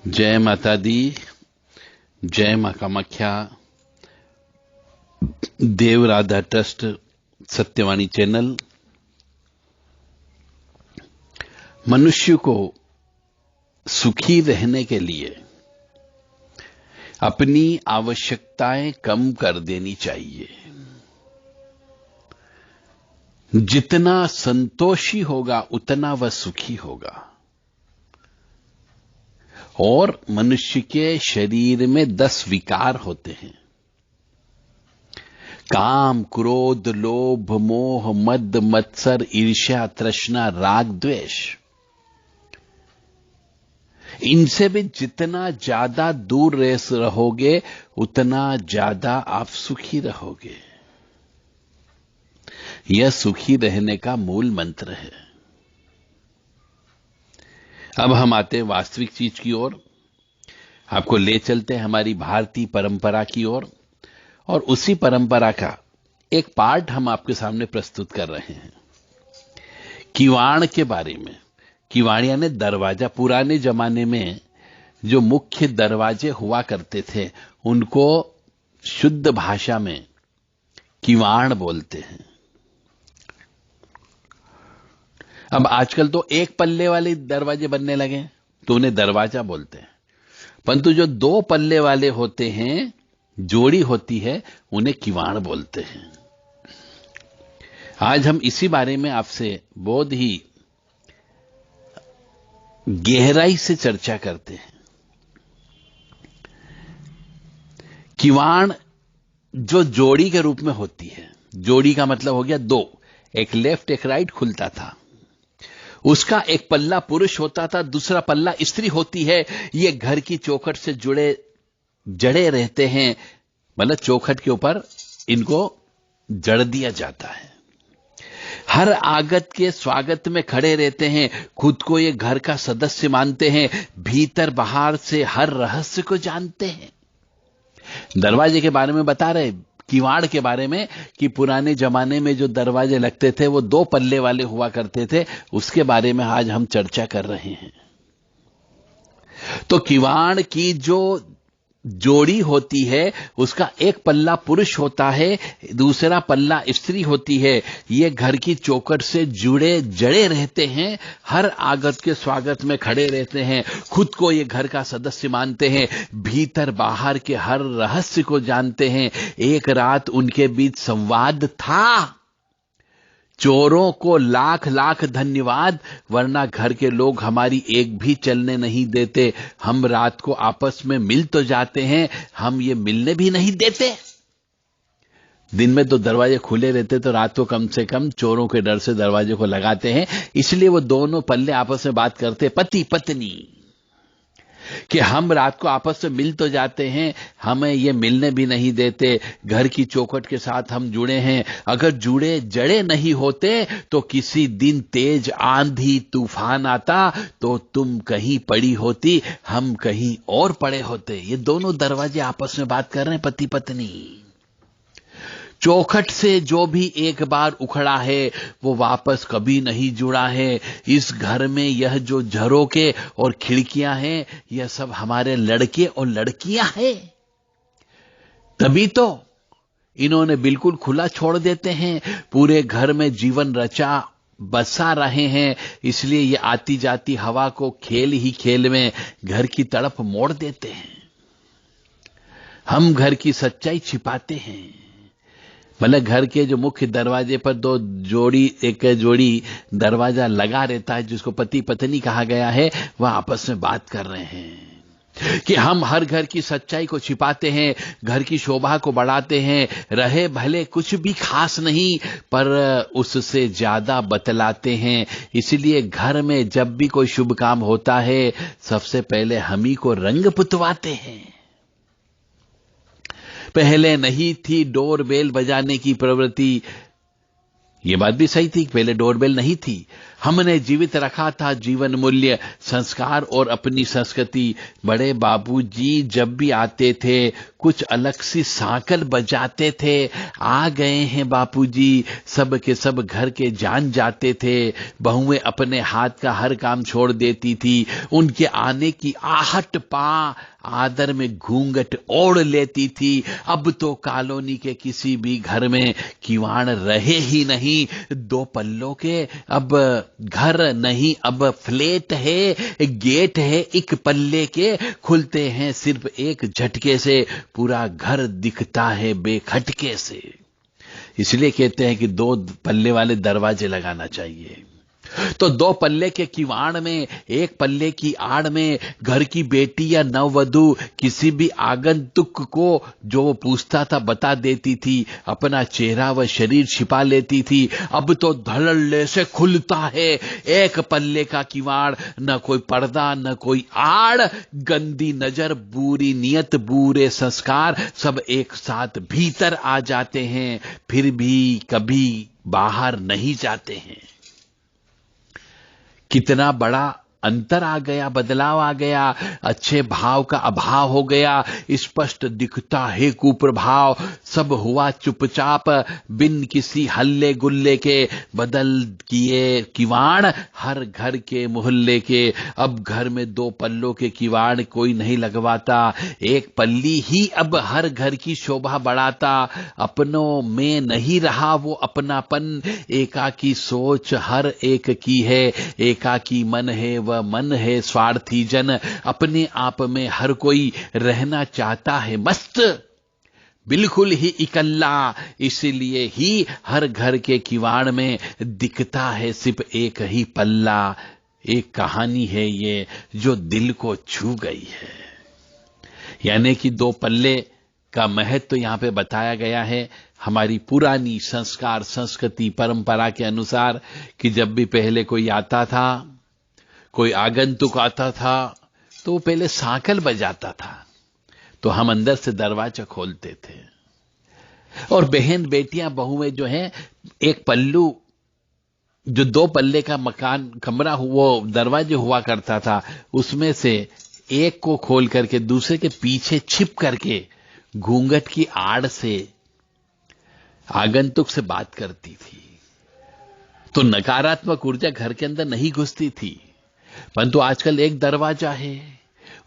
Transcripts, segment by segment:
जय माता दी, जय मां कामाख्या। देव राधा ट्रस्ट सत्यवाणी चैनल मनुष्य को सुखी रहने के लिए अपनी आवश्यकताएं कम कर देनी चाहिए। जितना संतोषी होगा उतना वह सुखी होगा। और मनुष्य के शरीर में 10 विकार होते हैं। काम, क्रोध, लोभ, मोह, मद, मत्सर, ईर्ष्या, तृष्णा, राग, द्वेष। इनसे भी जितना ज्यादा दूर रहोगे उतना ज्यादा आप सुखी रहोगे। यह सुखी रहने का मूल मंत्र है। अब हम आते हैं वास्तविक चीज की ओर। आपको ले चलते हैं हमारी भारतीय परंपरा की ओर, और उसी परंपरा का एक पार्ट हम आपके सामने प्रस्तुत कर रहे हैं। किवाड़ के बारे में। किवाड़ यानी दरवाजा। पुराने जमाने में जो मुख्य दरवाजे हुआ करते थे उनको शुद्ध भाषा में किवाड़ बोलते हैं। अब आजकल तो एक पल्ले वाले दरवाजे बनने लगे तो उन्हें दरवाजा बोलते हैं, परंतु जो 2 पल्ले वाले होते हैं, जोड़ी होती है, उन्हें किवाड़ बोलते हैं। आज हम इसी बारे में आपसे बहुत ही गहराई से चर्चा करते हैं। किवाड़ जो जोड़ी के रूप में होती है, जोड़ी का मतलब हो गया 2, एक लेफ्ट एक राइट खुलता था। उसका एक पल्ला पुरुष होता था, दूसरा पल्ला स्त्री होती है। ये घर की चौखट से जड़े रहते हैं, मतलब चौखट के ऊपर इनको जड़ दिया जाता है। हर आगत के स्वागत में खड़े रहते हैं। खुद को ये घर का सदस्य मानते हैं। भीतर बाहर से हर रहस्य को जानते हैं। दरवाजे के बारे में बता रहे, किवाड़ के बारे में, कि पुराने जमाने में जो दरवाजे लगते थे वो 2 पल्ले वाले हुआ करते थे। उसके बारे में आज हम चर्चा कर रहे हैं। तो किवाड़ की जो जोड़ी होती है उसका एक पल्ला पुरुष होता है, दूसरा पल्ला स्त्री होती है। ये घर की चौखट से जड़े रहते हैं। हर आगत के स्वागत में खड़े रहते हैं। खुद को ये घर का सदस्य मानते हैं। भीतर बाहर के हर रहस्य को जानते हैं। एक रात उनके बीच संवाद था। चोरों को लाख लाख धन्यवाद, वरना घर के लोग हमारी एक भी चलने नहीं देते। हम रात को आपस में मिल तो जाते हैं, हम ये मिलने भी नहीं देते। दिन में तो दरवाजे खुले रहते, तो रात को कम से कम चोरों के डर से दरवाजे को लगाते हैं। इसलिए वो दोनों पल्ले आपस में बात करते, पति पत्नी, कि हम रात को आपस में मिल तो जाते हैं, हमें ये मिलने भी नहीं देते। घर की चौखट के साथ हम जुड़े हैं। अगर जड़े नहीं होते तो किसी दिन तेज आंधी तूफान आता तो तुम कहीं पड़ी होती, हम कहीं और पड़े होते। ये दोनों दरवाजे आपस में बात कर रहे हैं, पति पत्नी। चौखट से जो भी एक बार उखड़ा है वो वापस कभी नहीं जुड़ा है। इस घर में यह जो झरोके और खिड़कियां हैं, यह सब हमारे लड़के और लड़कियां हैं। तभी तो इन्होंने बिल्कुल खुला छोड़ देते हैं। पूरे घर में जीवन रचा बसा रहे हैं। इसलिए ये आती जाती हवा को खेल ही खेल में घर की तरफ मोड़ देते हैं। हम घर की सच्चाई छिपाते हैं। मतलब घर के जो मुख्य दरवाजे पर एक जोड़ी दरवाजा लगा रहता है, जिसको पति पत्नी कहा गया है। वह आपस में बात कर रहे हैं कि हम हर घर की सच्चाई को छिपाते हैं, घर की शोभा को बढ़ाते हैं। रहे भले कुछ भी खास नहीं, पर उससे ज्यादा बतलाते हैं। इसलिए घर में जब भी कोई शुभ काम होता है, सबसे पहले हम ही को रंग पुतवाते हैं। पहले नहीं थी डोरबेल बजाने की प्रवृत्ति। ये बात भी सही थी, पहले डोरबेल नहीं थी। हमने जीवित रखा था जीवन मूल्य, संस्कार और अपनी संस्कृति। बड़े बाबूजी जब भी आते थे कुछ अलग सी सांकल बजाते थे। आ गए हैं बापूजी, सब के सब घर के जान जाते थे। बहुएं अपने हाथ का हर काम छोड़ देती थी। उनके आने की आहट पा आदर में घूंघट ओढ़ लेती थी। अब तो कॉलोनी के किसी भी घर में किवाड़ रहे ही नहीं। 2 पल्लों के अब घर नहीं, अब फ्लैट है, गेट है, एक पल्ले के खुलते हैं सिर्फ एक झटके से, पूरा घर दिखता है बेखटके से। इसलिए कहते हैं कि 2 पल्ले वाले दरवाजे लगाना चाहिए। तो 2 पल्ले के किवाड़ में, 1 पल्ले की आड़ में घर की बेटी या नववधु किसी भी आगंतुक को जो वो पूछता था बता देती थी, अपना चेहरा व शरीर छिपा लेती थी। अब तो धड़ल्ले से खुलता है 1 पल्ले का किवाड़, न कोई पर्दा न कोई आड़। गंदी नजर, बुरी नियत, बुरे संस्कार सब एक साथ भीतर आ जाते हैं, फिर भी कभी बाहर नहीं जाते हैं। कितना बड़ा अंतर आ गया, बदलाव आ गया। अच्छे भाव का अभाव हो गया, स्पष्ट दिखता है कुप्रभाव। सब हुआ चुपचाप बिन किसी हल्ले गुल्ले के, बदल किए किवाड़ हर घर के मोहल्ले के। अब घर में 2 पल्लों के किवाड़ कोई नहीं लगवाता, 1 पल्ली ही अब हर घर की शोभा बढ़ाता। अपनों में नहीं रहा वो अपनापन, एकाकी सोच हर एक की है, एकाकी मन है वह मन है स्वार्थी जन। अपने आप में हर कोई रहना चाहता है मस्त, बिल्कुल ही इकल्ला। इसलिए ही हर घर के किवाड़ में दिखता है सिर्फ एक ही पल्ला। एक कहानी है ये जो दिल को छू गई है। यानी कि 2 पल्ले का महत्व तो यहां पे बताया गया है हमारी पुरानी संस्कार संस्कृति परंपरा के अनुसार, कि जब भी पहले कोई आता था, कोई आगंतुक आता था, तो वो पहले सांकल बजाता था, तो हम अंदर से दरवाजा खोलते थे। और बहन बेटियां बहुएं जो हैं, 1 पल्लू जो 2 पल्ले का मकान कमरा वो दरवाजे हुआ करता था, उसमें से एक को खोल करके दूसरे के पीछे छिप करके घूंघट की आड़ से आगंतुक से बात करती थी। तो नकारात्मक ऊर्जा घर के अंदर नहीं घुसती थी। परंतु आजकल एक दरवाजा है,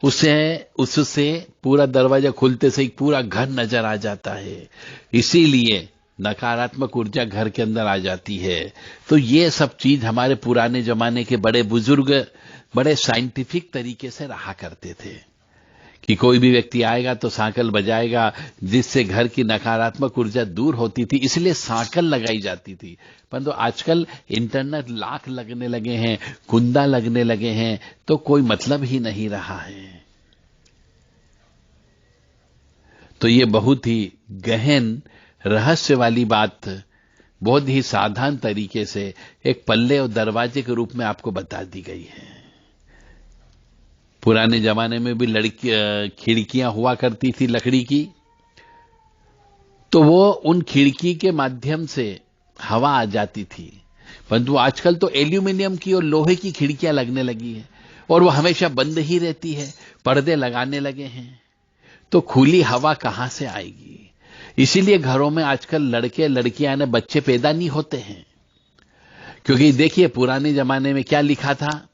उससे पूरा दरवाजा खुलते से ही पूरा घर नजर आ जाता है। इसीलिए नकारात्मक ऊर्जा घर के अंदर आ जाती है। तो ये सब चीज हमारे पुराने जमाने के बड़े बुजुर्ग बड़े साइंटिफिक तरीके से रहा करते थे कि कोई भी व्यक्ति आएगा तो सांकल बजाएगा, जिससे घर की नकारात्मक ऊर्जा दूर होती थी, इसलिए सांकल लगाई जाती थी। परंतु आजकल इंटरनेट लाख लगने लगे हैं, कुंदा लगने लगे हैं, तो कोई मतलब ही नहीं रहा है। तो ये बहुत ही गहन रहस्य वाली बात बहुत ही साधारण तरीके से एक पल्ले और दरवाजे के रूप में आपको बता दी गई है। पुराने जमाने में भी खिड़कियां हुआ करती थी लकड़ी की, तो वो उन खिड़की के माध्यम से हवा आ जाती थी। परंतु आजकल तो एल्यूमिनियम की और लोहे की खिड़कियां लगने लगी है और वो हमेशा बंद ही रहती है। पर्दे लगाने लगे हैं, तो खुली हवा कहां से आएगी? इसीलिए घरों में आजकल लड़के लड़कियां ने बच्चे पैदा नहीं होते हैं। क्योंकि देखिए पुराने जमाने में क्या लिखा था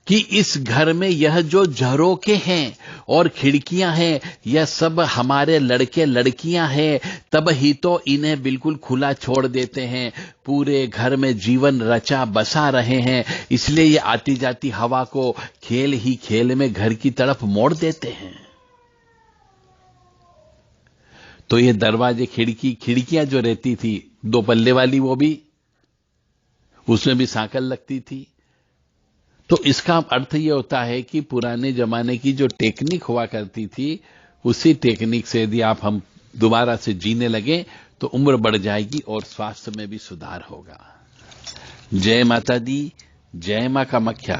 कि इस घर में यह जो झरोखे हैं और खिड़कियां हैं, यह सब हमारे लड़के लड़कियां हैं, तब ही तो इन्हें बिल्कुल खुला छोड़ देते हैं। पूरे घर में जीवन रचा बसा रहे हैं, इसलिए ये आती जाती हवा को खेल ही खेल में घर की तरफ मोड़ देते हैं। तो ये दरवाजे खिड़कियां जो रहती थी 2 पल्ले वाली, वो भी उसमें भी सांकल लगती थी। तो इसका अर्थ यह होता है कि पुराने जमाने की जो टेक्निक हुआ करती थी, उसी टेक्निक से यदि हम दोबारा से जीने लगे तो उम्र बढ़ जाएगी और स्वास्थ्य में भी सुधार होगा। जय माता दी, जय मां कामाख्या।